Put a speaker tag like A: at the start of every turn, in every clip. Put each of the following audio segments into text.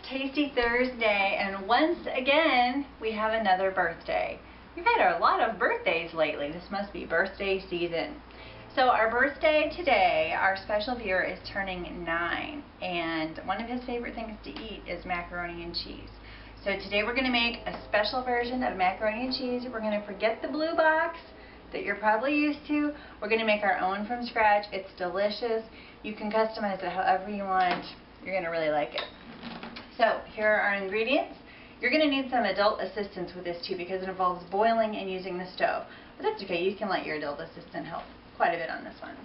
A: Tasty Thursday, and once again we have another birthday. We've had a lot of birthdays lately. This must be birthday season. So our birthday today, our special viewer is turning 9, and one of his favorite things to eat is macaroni and cheese. So today we're going to make a special version of macaroni and cheese. We're going to forget the blue box that you're probably used to. We're going to make our own from scratch. It's delicious. You can customize it however you want. You're going to really like it. So here are our ingredients. You're going to need some adult assistance with this too because it involves boiling and using the stove. But that's okay. You can let your adult assistant help quite a bit on this one.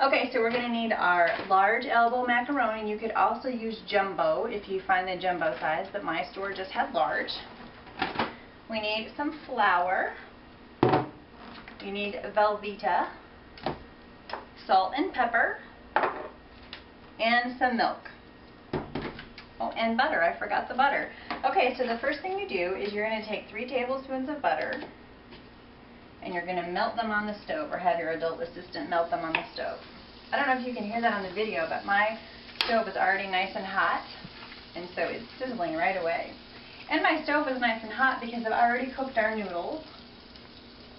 A: Okay, so we're going to need our large elbow macaroni. You could also use jumbo if you find the jumbo size, but my store just had large. We need some flour. You need Velveeta, salt and pepper, and some milk. Oh, and butter. I forgot the butter. Okay, so the first thing you do is you're going to take 3 tablespoons of butter and you're going to melt them on the stove, or have your adult assistant melt them on the stove. I don't know if you can hear that on the video, but my stove is already nice and hot, and so it's sizzling right away. And my stove is nice and hot because I've already cooked our noodles,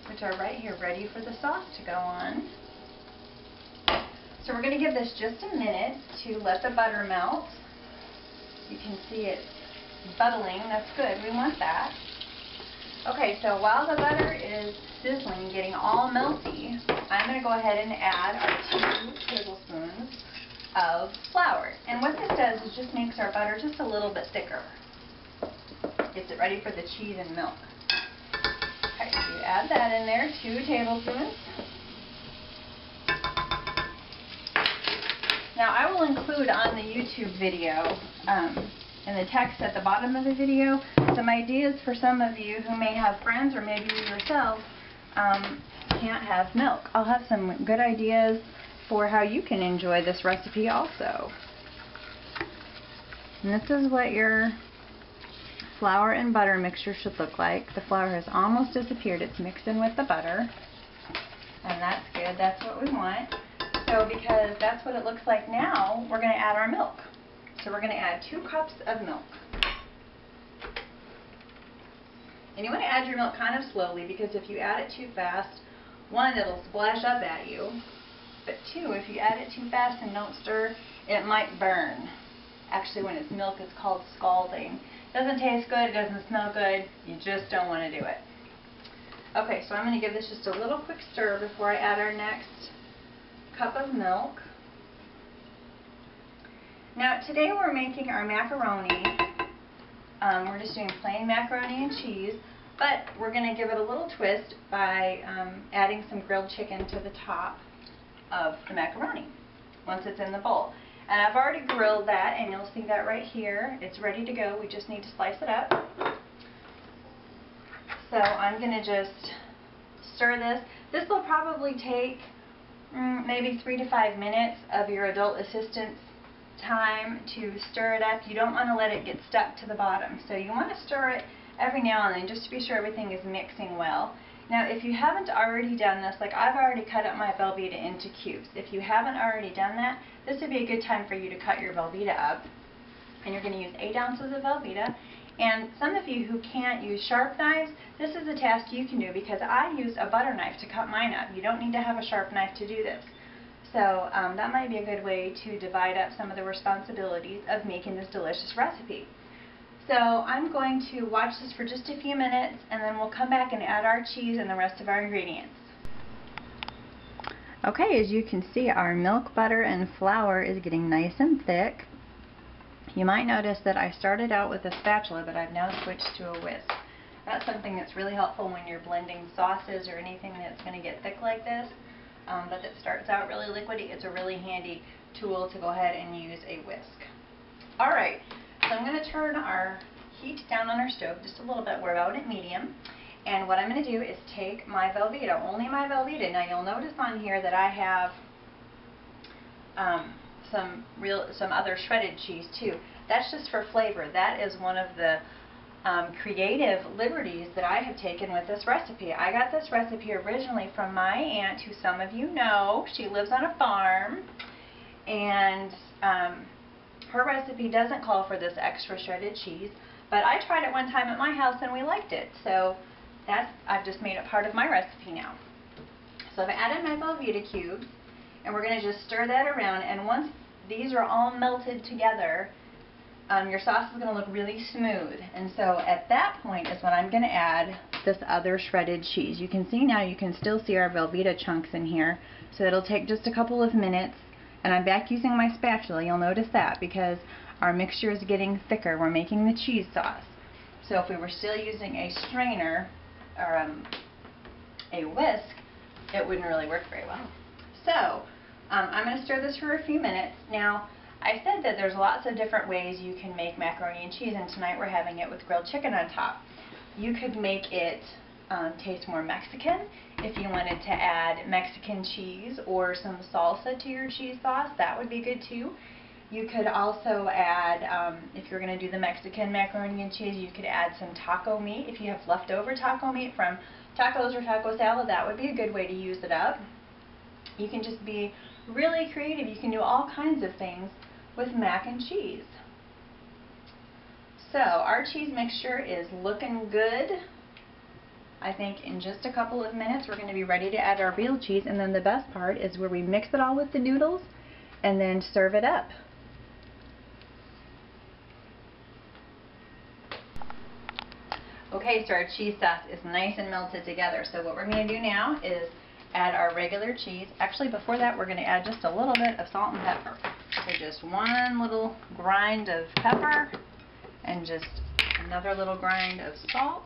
A: which are right here ready for the sauce to go on. So we're going to give this just a minute to let the butter melt. You can see it bubbling. That's good. We want that. Okay, so while the butter is sizzling, getting all melty, I'm going to go ahead and add our 2 tablespoons of flour. And what this does is just makes our butter just a little bit thicker. Gets it ready for the cheese and milk. Okay, so you add that in there, 2 tablespoons. Now I will include on the YouTube video, in the text at the bottom of the video, some ideas for some of you who may have friends, or maybe you yourself can't have milk. I'll have some good ideas for how you can enjoy this recipe also. And this is what your flour and butter mixture should look like. The flour has almost disappeared. It's mixed in with the butter. And that's good. That's what we want. So because that's what it looks like now, we're going to add our milk. So we're going to add 2 cups of milk. And you want to add your milk kind of slowly, because if you add it too fast, 1, it'll splash up at you. But 2, if you add it too fast and don't stir, it might burn. Actually, when it's milk, it's called scalding. It doesn't taste good, it doesn't smell good, you just don't want to do it. Okay, so I'm going to give this just a little quick stir before I add our next cup of milk. Now today we're making our macaroni. We're just doing plain macaroni and cheese, but we're going to give it a little twist by adding some grilled chicken to the top of the macaroni once it's in the bowl. And I've already grilled that, and you'll see that right here. It's ready to go. We just need to slice it up. So I'm going to just stir this. This will probably take maybe 3 to 5 minutes of your adult assistant's time to stir it up. You don't want to let it get stuck to the bottom. So you want to stir it every now and then just to be sure everything is mixing well. Now if you haven't already done this, like I've already cut up my Velveeta into cubes. If you haven't already done that, this would be a good time for you to cut your Velveeta up. And you're going to use 8 ounces of Velveeta. And some of you who can't use sharp knives, this is a task you can do, because I use a butter knife to cut mine up. You don't need to have a sharp knife to do this. So that might be a good way to divide up some of the responsibilities of making this delicious recipe. So I'm going to watch this for just a few minutes, and then we'll come back and add our cheese and the rest of our ingredients. Okay, as you can see, our milk, butter, and flour is getting nice and thick. You might notice that I started out with a spatula, but I've now switched to a whisk. That's something that's really helpful when you're blending sauces or anything that's going to get thick like this. But that starts out really liquidy. It's a really handy tool to go ahead and use a whisk. Alright, so I'm going to turn our heat down on our stove just a little bit. We're about at medium. And what I'm going to do is take my Velveeta, only my Velveeta. Now you'll notice on here that I have some other shredded cheese too. That's just for flavor. That is one of the creative liberties that I have taken with this recipe. I got this recipe originally from my aunt, who some of you know. She lives on a farm, and her recipe doesn't call for this extra shredded cheese, but I tried it one time at my house and we liked it. So I've just made it part of my recipe now. So I've added my Velveeta cubes, and we're going to just stir that around, and once these are all melted together, your sauce is going to look really smooth. And so at that point is when I'm going to add this other shredded cheese. You can see now, you can still see our Velveeta chunks in here. So it'll take just a couple of minutes, and I'm back using my spatula. You'll notice that because our mixture is getting thicker. We're making the cheese sauce. So if we were still using a strainer or a whisk, it wouldn't really work very well. So I'm going to stir this for a few minutes. Now, I said that there's lots of different ways you can make macaroni and cheese, and tonight we're having it with grilled chicken on top. You could make it taste more Mexican if you wanted to add Mexican cheese or some salsa to your cheese sauce. That would be good too. You could also add, if you're going to do the Mexican macaroni and cheese, you could add some taco meat. If you have leftover taco meat from tacos or taco salad, that would be a good way to use it up. You can just be really creative. You can do all kinds of things with mac and cheese. So our cheese mixture is looking good. I think in just a couple of minutes we're going to be ready to add our real cheese, and then the best part is where we mix it all with the noodles and then serve it up. Okay, so our cheese sauce is nice and melted together. So what we're going to do now is add our regular cheese. Actually, before that, we're going to add just a little bit of salt and pepper. So just one little grind of pepper and just another little grind of salt,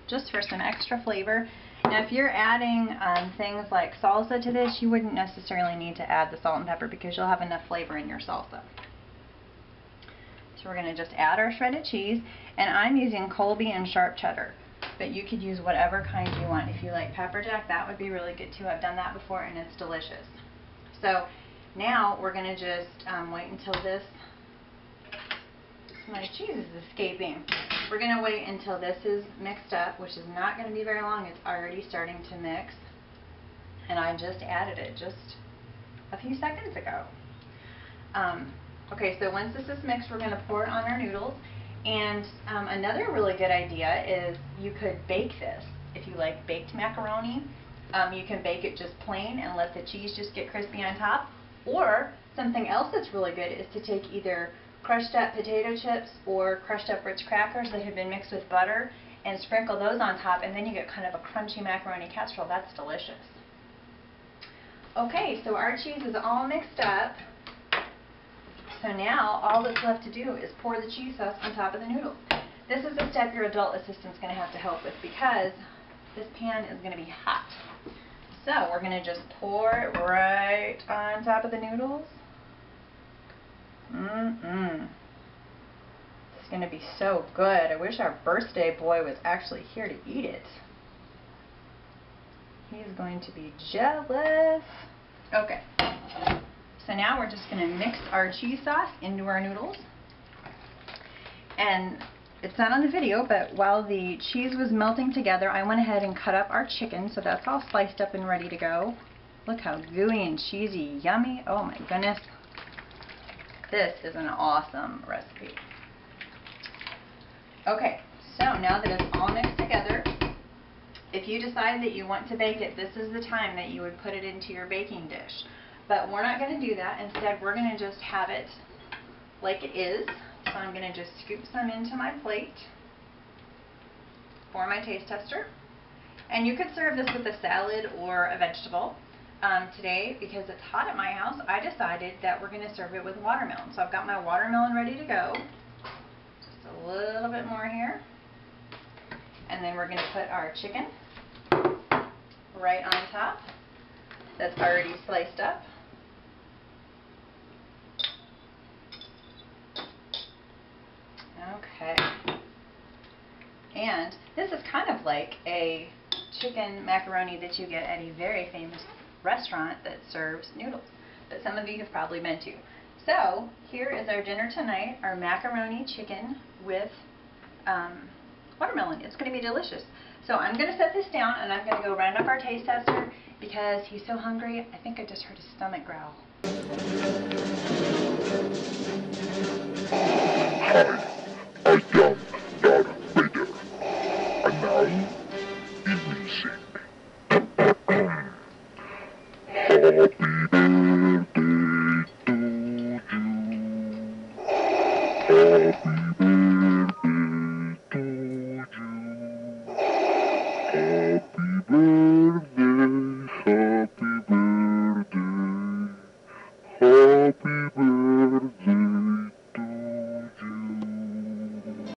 A: just for some extra flavor. Now, if you're adding things like salsa to this, you wouldn't necessarily need to add the salt and pepper because you'll have enough flavor in your salsa. So we're going to just add our shredded cheese, and I'm using Colby and sharp cheddar, but you could use whatever kind you want. If you like pepper jack, that would be really good too. I've done that before and it's delicious. So now we're going to just wait until my cheese is escaping. We're going to wait until this is mixed up, which is not going to be very long. It's already starting to mix, and I just added it just a few seconds ago. Okay, so once this is mixed, we're going to pour it on our noodles. And another really good idea is you could bake this. If you like baked macaroni, you can bake it just plain and let the cheese just get crispy on top. Or something else that's really good is to take either crushed up potato chips or crushed up Ritz crackers that have been mixed with butter and sprinkle those on top, and then you get kind of a crunchy macaroni casserole. That's delicious. Okay, so our cheese is all mixed up. So now all that's left to do is pour the cheese sauce on top of the noodles. This is a step your adult assistant's going to have to help with because this pan is going to be hot. So we're going to just pour it right on top of the noodles. It's going to be so good. I wish our birthday boy was actually here to eat it. He's going to be jealous. Okay. So now we're just going to mix our cheese sauce into our noodles. And it's not on the video, but while the cheese was melting together, I went ahead and cut up our chicken, so that's all sliced up and ready to go. Look how gooey and cheesy, yummy. Oh my goodness. This is an awesome recipe. Okay, so now that it's all mixed together, if you decide that you want to bake it, this is the time that you would put it into your baking dish. But we're not going to do that. Instead, we're going to just have it like it is. So I'm going to just scoop some into my plate for my taste tester. And you could serve this with a salad or a vegetable. Today, because it's hot at my house, I decided that we're going to serve it with watermelon. So I've got my watermelon ready to go. Just a little bit more here. And then we're going to put our chicken right on top. That's already sliced up. Okay. And this is kind of like a chicken macaroni that you get at a very famous restaurant that serves noodles that some of you have probably been to. So here is our dinner tonight, our macaroni chicken with watermelon. It's going to be delicious. So I'm going to set this down and I'm going to go round up our taste tester because he's so hungry. I think I just heard his stomach growl.
B: Hi, I am Darth Vader, and now introducing Happy birthday to you. Happy